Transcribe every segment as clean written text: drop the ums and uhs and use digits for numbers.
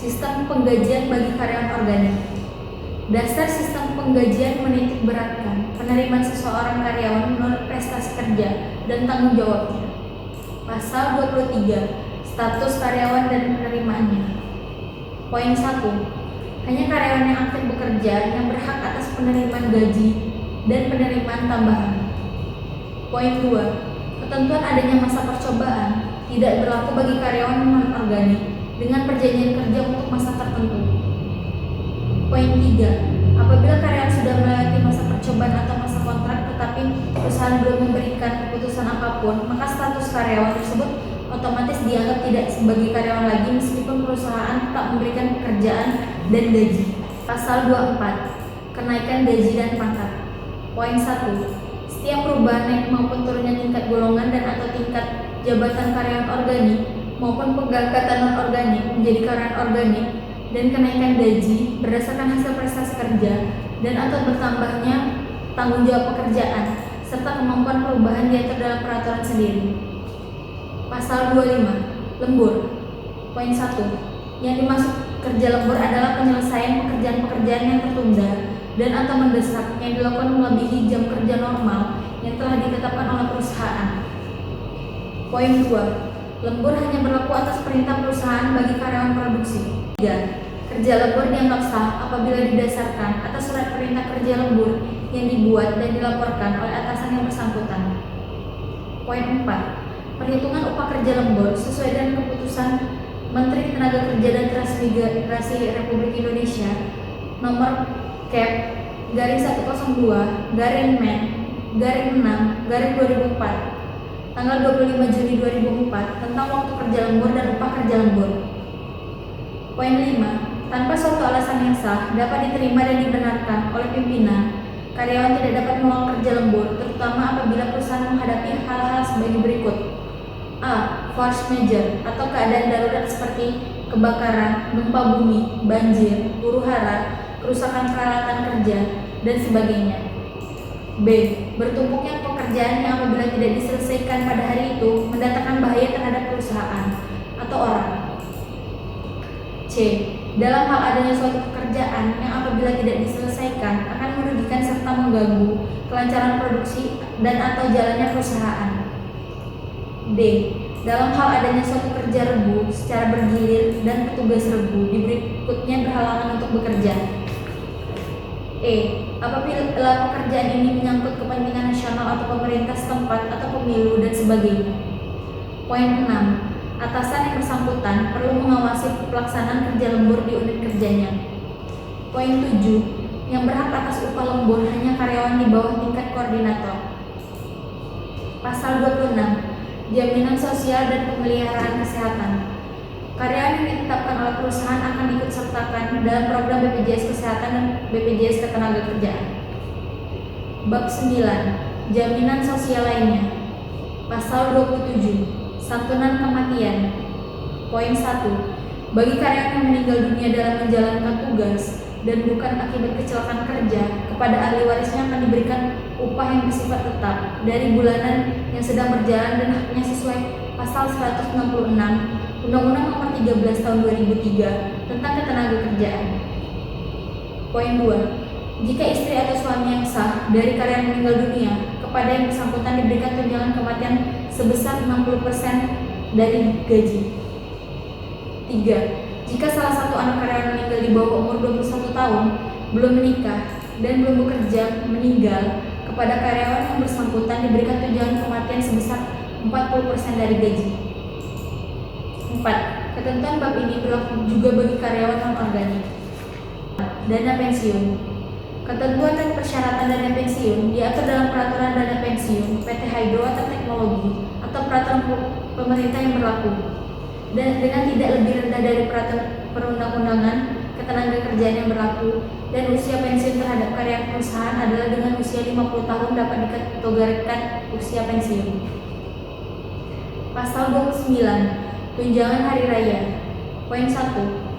Sistem penggajian bagi karyawan organik. Dasar sistem penggajian menitik beratkan penerimaan seseorang karyawan menurut prestasi kerja dan tanggung jawabnya. Pasal 23, status karyawan dan penerimaannya. Poin 1. Hanya karyawan yang aktif bekerja yang berhak atas penerimaan gaji dan penerimaan tambahan. Poin 2. Ketentuan adanya masa percobaan tidak berlaku bagi karyawan non-organik dengan perjanjian kerja untuk masa tertentu. Poin 3. Apabila karyawan sudah melewati masa percobaan atau masa kontrak tetapi perusahaan belum memberikan keputusan apapun, maka status karyawan tersebut otomatis dianggap tidak sebagai karyawan lagi meskipun perusahaan tetap memberikan pekerjaan dan gaji. Pasal 24. Kenaikan gaji dan pangkat. Poin 1. Setiap perubahan naik maupun turunnya tingkat golongan dan atau tingkat jabatan karyawan organik maupun pengangkatan non-organik menjadi karyawan organik dan kenaikan gaji berdasarkan hasil prestasi kerja dan atau bertambahnya tanggung jawab pekerjaan serta kemampuan perubahan diatur dalam peraturan sendiri. Pasal 25. Lembur. Poin 1. Yang dimaksud kerja lembur adalah penyelesaian pekerjaan-pekerjaan yang tertunda dan atau mendesak yang dilakukan melebihi jam kerja normal yang telah ditetapkan oleh perusahaan. Poin 2. Lembur hanya berlaku atas perintah perusahaan bagi karyawan produksi. 3. Kerja lembur dianggap sah apabila didasarkan atas surat perintah kerja lembur yang dibuat dan dilaporkan oleh atasan yang bersangkutan. Poin 4. Perhitungan upah kerja lembur sesuai dengan keputusan Menteri Tenaga Kerja dan Transmigrasi Republik Indonesia nomor Kep/02/Men/6/2004 tanggal 25 Juni 2004 tentang waktu kerja lembur dan upah kerja lembur. Poin 5. Tanpa suatu alasan yang sah dapat diterima dan dibenarkan oleh pimpinan, karyawan tidak dapat menolak kerja lembur, terutama apabila perusahaan menghadapi hal-hal sebagai berikut. A. Force majeure atau keadaan darurat seperti kebakaran, gempa bumi, banjir, huru-hara, kerusakan peralatan kerja, dan sebagainya. B. Bertumpuknya pekerjaan yang apabila tidak diselesaikan pada hari itu mendatangkan bahaya terhadap perusahaan atau orang. C. Dalam hal adanya suatu pekerjaan yang apabila tidak diselesaikan akan merugikan serta mengganggu kelancaran produksi dan atau jalannya perusahaan. D. Dalam hal adanya suatu kerja regu secara bergilir dan petugas regu di berikutnya berhalangan untuk bekerja. E. Apabila pekerjaan ini menyangkut kepentingan nasional atau pemerintah setempat atau pemilu dan sebagainya. Poin 6. Atasan yang bersangkutan perlu mengawasi pelaksanaan kerja lembur di unit kerjanya. Poin 7. Yang berhak atas upah lembur hanya karyawan di bawah tingkat koordinator. Pasal 26. Jaminan sosial dan pemeliharaan kesehatan. Karyawan yang ditetapkan oleh perusahaan akan ikut sertakan dalam program BPJS Kesehatan dan BPJS Ketenagakerjaan. Bab 9. Jaminan sosial lainnya. Pasal 27. Santunan kematian. Poin 1. Bagi karyawan yang meninggal dunia dalam menjalankan tugas dan bukan akibat kecelakaan kerja, kepada ahli warisnya akan diberikan upah yang bersifat tetap dari bulanan yang sedang berjalan dan haknya sesuai pasal 166 Undang-Undang Nomor 13 Tahun 2003 tentang Ketenagakerjaan. Poin 2. Jika istri atau suami yang sah dari karyawan meninggal dunia, kepada yang bersangkutan diberikan tunjangan kematian sebesar 60% dari gaji. 3. Jika salah satu anak karyawan meninggal di bawah umur 21 tahun, belum menikah, dan belum bekerja meninggal, kepada karyawan yang bersangkutan diberikan tunjangan kematian sebesar 40% dari gaji. 4. Ketentuan bab ini berlaku juga bagi karyawan non-organik. Dana pensiun. Ketentuan dan persyaratan dana pensiun diatur dalam peraturan dana pensiun PT Hydrowater Teknologi atau peraturan pemerintah yang berlaku, dan dengan tidak lebih rendah dari peraturan perundang-undangan ketenagakerjaan yang berlaku, dan usia pensiun terhadap karyawan perusahaan adalah dengan usia 50 tahun dapat dikategorikan usia pensiun. Pasal 29. Tunjangan hari raya. Poin 1.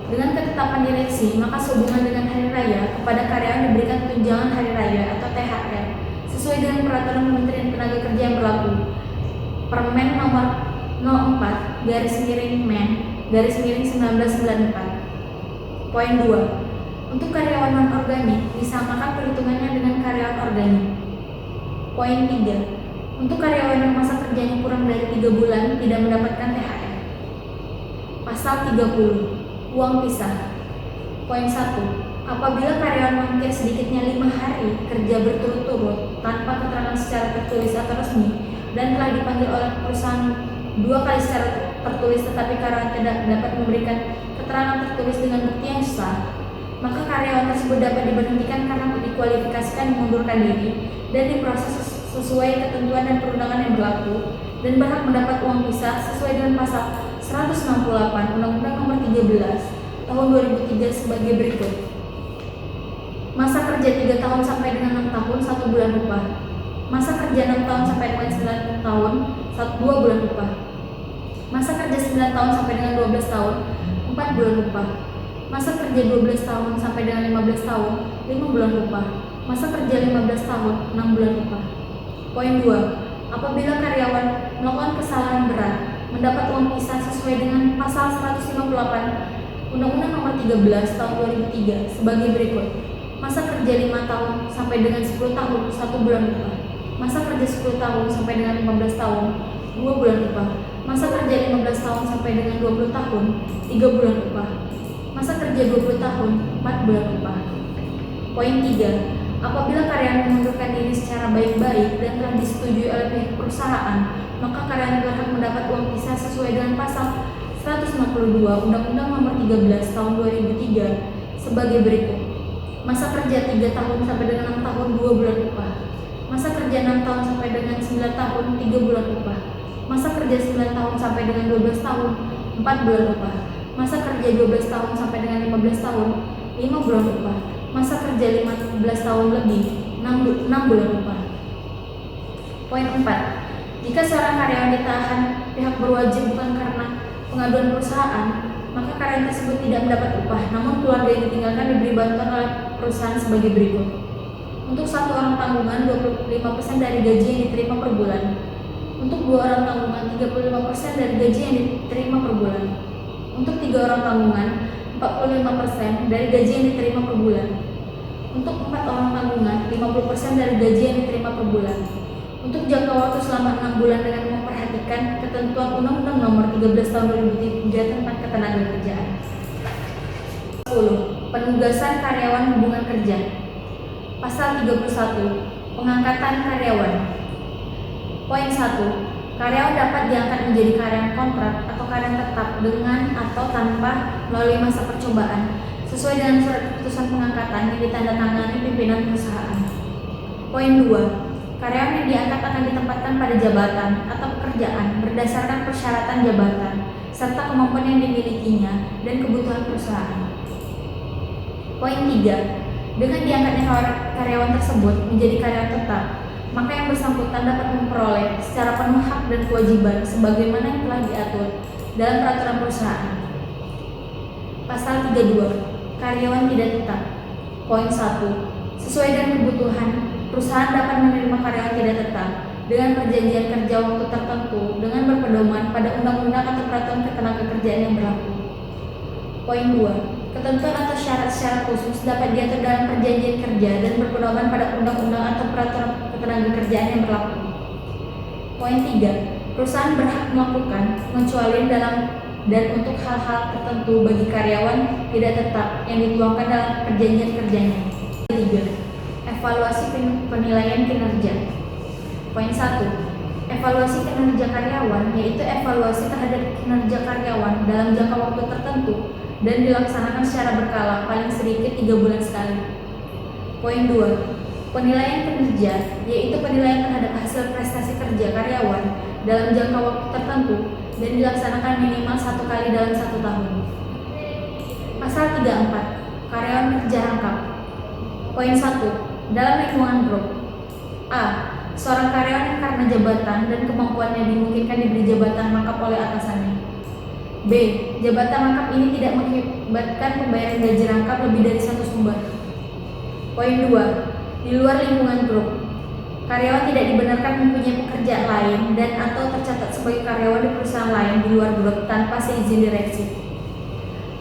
Dengan ketetapan direksi, maka sehubungan dengan hari raya, kepada karyawan diberikan tunjangan hari raya atau THR sesuai dengan peraturan Kementerian Tenaga Kerja yang berlaku. Permen nomor 04/Men/1994. Poin 2. Untuk karyawan non-organik, disamakan perhitungannya dengan karyawan organik. Poin 3. Untuk karyawan yang masa kerjanya kurang dari 3 bulan tidak mendapatkan THR. Pasal 30. Uang pisah. Poin 1. Apabila karyawan mengukir sedikitnya 5 hari kerja berturut-turut tanpa keterangan secara tertulis atau resmi dan telah dipanggil oleh perusahaan 2 kali secara tertulis tetapi karyawan tidak dapat memberikan keterangan tertulis dengan bukti yang sah, maka karyawan tersebut dapat diberhentikan karena dikualifikasikan mengundurkan diri dan diproses sesuai ketentuan dan perundangan yang berlaku dan berhak mendapat uang pisah sesuai dengan pasal 168 Undang-Undang Nomor 13 Tahun 2003 sebagai berikut. Masa kerja 3 tahun sampai dengan 6 tahun 1 bulan upah. Masa kerja 6 tahun sampai dengan 9 tahun 2 bulan upah. Masa kerja 9 tahun sampai dengan 12 tahun 4 bulan upah. Masa kerja 12 tahun sampai dengan 15 tahun 5 bulan upah. Masa kerja 15 tahun 6 bulan upah. Poin 2. Apabila karyawan melakukan kesalahan berat mendapat uang pisah sesuai dengan pasal 158 Undang-Undang Nomor 13 Tahun 2003 sebagai berikut. Masa kerja 5 tahun sampai dengan 10 tahun 1 bulan upah. Masa kerja 10 tahun sampai dengan 15 tahun 2 bulan upah. Masa kerja 15 tahun sampai dengan 20 tahun 3 bulan upah. Masa kerja 20 tahun 4 bulan upah. Poin 3. Apabila karyawan mengundurkan diri secara baik-baik dan telah disetujui oleh pihak perusahaan, maka karyawan berhak mendapat uang pisah sesuai dengan pasal 152 Undang-Undang Nomor 13 Tahun 2003 sebagai berikut. Masa kerja 3 tahun sampai dengan 6 tahun 2 bulan upah. Masa kerja 6 tahun sampai dengan 9 tahun 3 bulan upah. Masa kerja 9 tahun sampai dengan 12 tahun 4 bulan upah. Masa kerja 12 tahun sampai dengan 15 tahun 5 bulan upah. Masa kerja 15 tahun lebih 6 bulan upah. Poin 4. Jika seorang karyawan ditahan pihak berwajib bukan karena pengaduan perusahaan, maka karyawan tersebut tidak mendapat upah, namun keluarga yang ditinggalkan diberi bantuan oleh perusahaan sebagai berikut. Untuk 1 orang tanggungan, 25% dari gaji yang diterima per bulan. Untuk 2 orang tanggungan, 35% dari gaji yang diterima per bulan. Untuk 3 orang tanggungan, 45% dari gaji yang diterima per bulan. Untuk 4 orang tanggungan, 50% dari gaji yang diterima per bulan. Untuk jangka waktu selama 6 bulan dengan memperhatikan ketentuan Undang-Undang Nomor 13 Tahun 2003 tentang Ketenagakerjaan. 10. Penugasan karyawan hubungan kerja. Pasal 31. Pengangkatan karyawan. Poin 1. Karyawan dapat diangkat menjadi karyawan kontrak atau karyawan tetap dengan atau tanpa melalui masa percobaan sesuai dengan surat keputusan pengangkatan yang ditandatangani pimpinan perusahaan. Poin 2. Karyawan yang diangkat akan ditempatkan pada jabatan atau pekerjaan berdasarkan persyaratan jabatan serta kemampuan yang dimilikinya dan kebutuhan perusahaan. Poin 3. Dengan diangkatnya karyawan tersebut menjadi karyawan tetap, maka yang bersangkutan dapat memperoleh secara penuh hak dan kewajiban sebagaimana yang telah diatur dalam peraturan perusahaan. Pasal 32. Karyawan tidak tetap. Poin 1. Sesuai dengan kebutuhan, perusahaan dapat menerima karyawan tidak tetap dengan perjanjian kerja waktu tertentu dengan berpedoman pada undang-undang atau peraturan ketenagakerjaan yang berlaku. Poin 2. Ketentuan atau syarat-syarat khusus dapat diatur dalam perjanjian kerja dan berpedoman pada undang-undang atau peraturan ketenagakerjaan yang berlaku. Poin 3. Perusahaan berhak melakukan pengecualian dalam dan untuk hal-hal tertentu bagi karyawan tidak tetap yang dituangkan dalam perjanjian kerjanya. 3. Evaluasi penilaian kinerja. Poin 1. Evaluasi kinerja karyawan yaitu evaluasi terhadap kinerja karyawan dalam jangka waktu tertentu dan dilaksanakan secara berkala paling sedikit 3 bulan sekali. Poin 2. Penilaian kinerja yaitu penilaian terhadap hasil prestasi kerja karyawan dalam jangka waktu tertentu dan dilaksanakan minimal 1 kali dalam 1 tahun. Pasal 34. Karyawan kerja rangkap. Poin 1. Dalam lingkungan grup. A. Seorang karyawan yang karena jabatan dan kemampuannya dimungkinkan diberi jabatan rangkap oleh atasannya. B. Jabatan rangkap ini tidak mengakibatkan pembayaran gaji rangkap lebih dari 1 sumber. Poin 2. Di luar lingkungan grup. Karyawan tidak dibenarkan mempunyai pekerjaan lain dan atau tercatat sebagai karyawan di perusahaan lain di luar grup tanpa seizin direksi.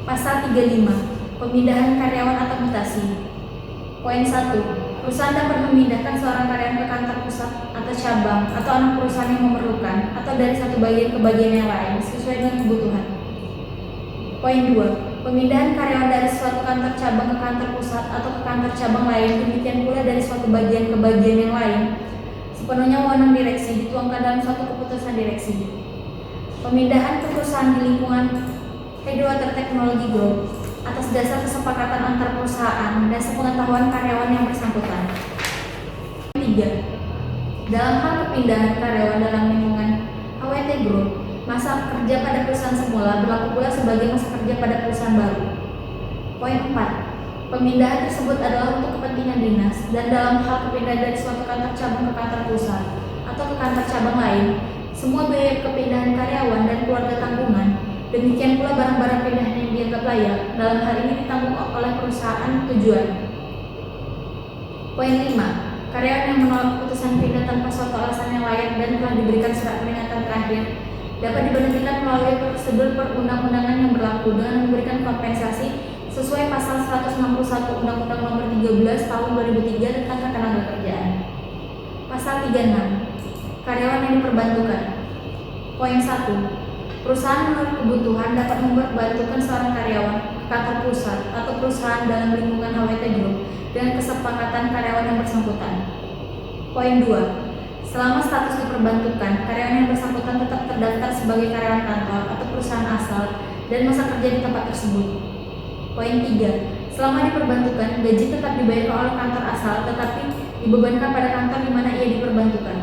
Pasal 35. Pemindahan karyawan atau mutasi. Poin 1. Perusahaan dapat memindahkan seorang karyawan ke kantor pusat atau cabang atau anak perusahaan yang memerlukan atau dari satu bagian ke bagian yang lain sesuai dengan kebutuhan. Poin 2. Pemindahan karyawan dari suatu kantor cabang ke kantor pusat atau ke kantor cabang lain, demikian pula dari suatu bagian ke bagian yang lain, sepenuhnya wewenang direksi dituangkan dalam suatu keputusan direksi. Pemindahan ke perusahaan di lingkungan Edgewater Technology Group atas dasar kesepakatan antar perusahaan dan sepengetahuan karyawan yang bersangkutan. 3. Dalam hal kepindahan karyawan dalam lingkungan HWT Group, masa kerja pada perusahaan semula berlaku pula sebagai masa kerja pada perusahaan baru. Poin 4. Pemindahan tersebut adalah untuk kepentingan dinas dan dalam hal kepindahan dari suatu kantor cabang ke kantor pusat atau ke kantor cabang lain, semua biaya kepindahan karyawan dan keluarga tanggungan, demikian pula barang-barang pindahan yang dianggap layak, dalam hal ini ditanggung oleh perusahaan tujuan. Poin 5. Karyawan yang menolak keputusan pindah tanpa suatu alasan yang layak dan telah diberikan surat peringatan terakhir dapat diberhentikan melalui prosedur perundang-undangan yang berlaku dengan memberikan kompensasi sesuai pasal 161 Undang-Undang Nomor 13 Tahun 2003 tentang Ketenagakerjaan. Pasal 36. Karyawan yang diperbantukan. Poin 1. Perusahaan menurut kebutuhan dapat memperbantukan seorang karyawan ke kantor pusat atau perusahaan dalam lingkungan HWT Group dengan kesepakatan karyawan yang bersangkutan. Poin 2. Selama status diperbantukan, karyawan yang bersangkutan tetap terdaftar sebagai karyawan kantor atau perusahaan asal dan masa kerja di tempat tersebut. Poin 3. Selama diperbantukan, gaji tetap dibayarkan oleh kantor asal tetapi dibebankan pada kantor di mana ia diperbantukan.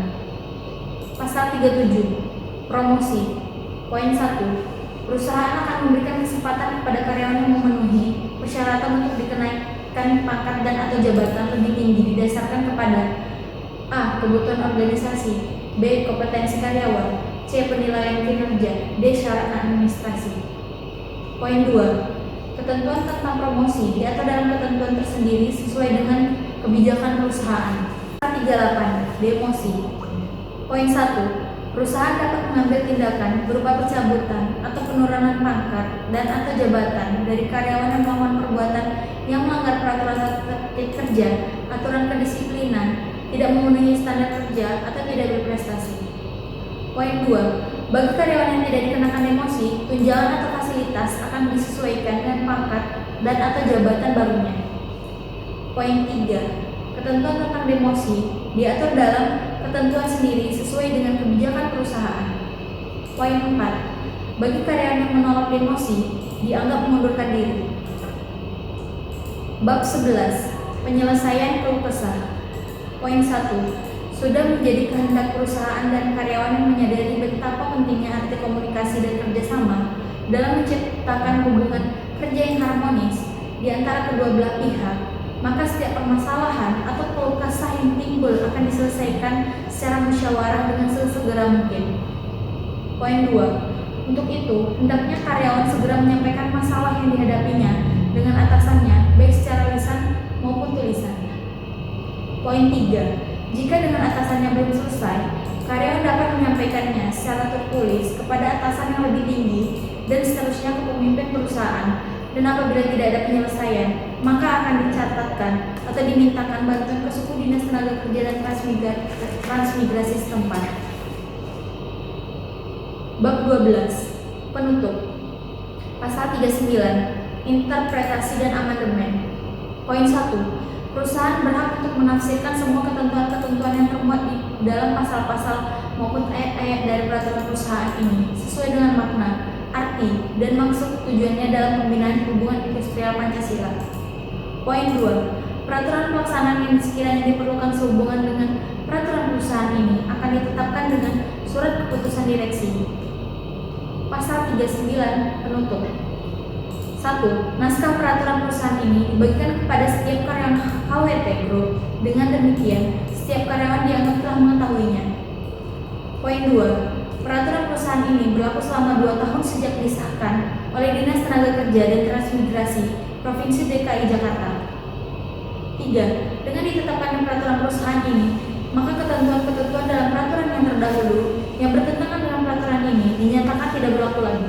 Pasal 37. Promosi. Poin 1. Perusahaan akan memberikan kesempatan kepada karyawan yang memenuhi persyaratan untuk dikenaikkan pangkat dan atau jabatan lebih tinggi didasarkan kepada A. Kebutuhan organisasi, B. Kompetensi karyawan, C. Penilaian kinerja, D. Syarat administrasi. Poin 2. Ketentuan tentang promosi diatur dalam ketentuan tersendiri sesuai dengan kebijakan perusahaan. 38. Demosi. Poin 1. Perusahaan dapat mengambil tindakan berupa pencabutan atau penurunan pangkat dan atau jabatan dari karyawan yang melakukan perbuatan yang melanggar peraturan tertib kerja, aturan kedisiplinan, tidak memenuhi standar kerja atau tidak berprestasi. Poin 2. Bagi karyawan yang tidak dikenakan demosi, tunjangan atau fasilitas akan disesuaikan dengan pangkat dan atau jabatan barunya. Poin 3. Ketentuan tentang demosi diatur dalam ketentuan sendiri sesuai dengan kebijakan perusahaan. Poin 4. Bagi karyawan yang menolak demosi, dianggap mengundurkan diri. Bab 11. Penyelesaian keluh kesah. Poin 1. Sudah menjadi kehendak perusahaan dan karyawan yang menyadari betapa pentingnya arti komunikasi dan kerjasama dalam menciptakan hubungan kerja yang harmonis di antara kedua belah pihak, maka setiap permasalahan atau keluh kesah yang timbul akan diselesaikan secara musyawarah dengan sesegera mungkin. Poin 2. Untuk itu, hendaknya karyawan segera menyampaikan masalah yang dihadapinya dengan atasannya, baik secara lisan maupun tulisan. Poin 3. Jika dengan atasannya belum selesai, karyawan dapat menyampaikannya secara tertulis kepada atasan yang lebih tinggi dan seterusnya ke pemimpin perusahaan, dan apabila tidak ada penyelesaian, maka akan dicatatkan atau dimintakan bantuan ke suku dinas tenaga kerja dan transmigrasi setempat. Bab 12. Penutup. Pasal 39. Interpretasi dan amandemen. Poin 1. Perusahaan berhak untuk menafsirkan semua ketentuan-ketentuan yang termuat di dalam pasal-pasal maupun ayat-ayat dari peraturan perusahaan ini sesuai dengan makna, arti, dan maksud tujuannya dalam pembinaan hubungan industrial Pancasila. Poin 2. Peraturan pelaksanaan yang sekiranya diperlukan sehubungan dengan peraturan perusahaan ini akan ditetapkan dengan surat keputusan direksi. Pasal 39. Penutup. 1. Naskah peraturan perusahaan ini dibagikan kepada setiap karyawan HWT Group. Dengan demikian, setiap karyawan dianggap telah mengetahuinya. Poin 2. Peraturan perusahaan ini berlaku selama 2 tahun sejak disahkan oleh Dinas Tenaga Kerja dan Transmigrasi Provinsi DKI Jakarta. 3. Dengan ditetapkannya peraturan perusahaan ini, maka ketentuan-ketentuan dalam peraturan yang terdahulu yang bertentangan dengan peraturan ini dinyatakan tidak berlaku lagi.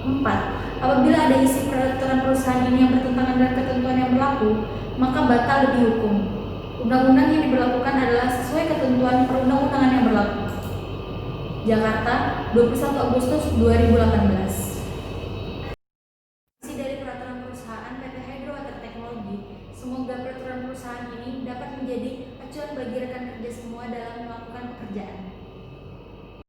4. Apabila ada isi peraturan perusahaan perusahaan ini yang bertentangan dengan ketentuan yang berlaku, maka batal demi hukum. Undang-undang yang diberlakukan adalah sesuai ketentuan perundang-undangan yang berlaku. Jakarta, 21 Agustus 2018. Dari peraturan perusahaan PT Hydro Water Technology, semoga peraturan perusahaan ini dapat menjadi acuan bagi rekan kerja semua dalam melakukan pekerjaan.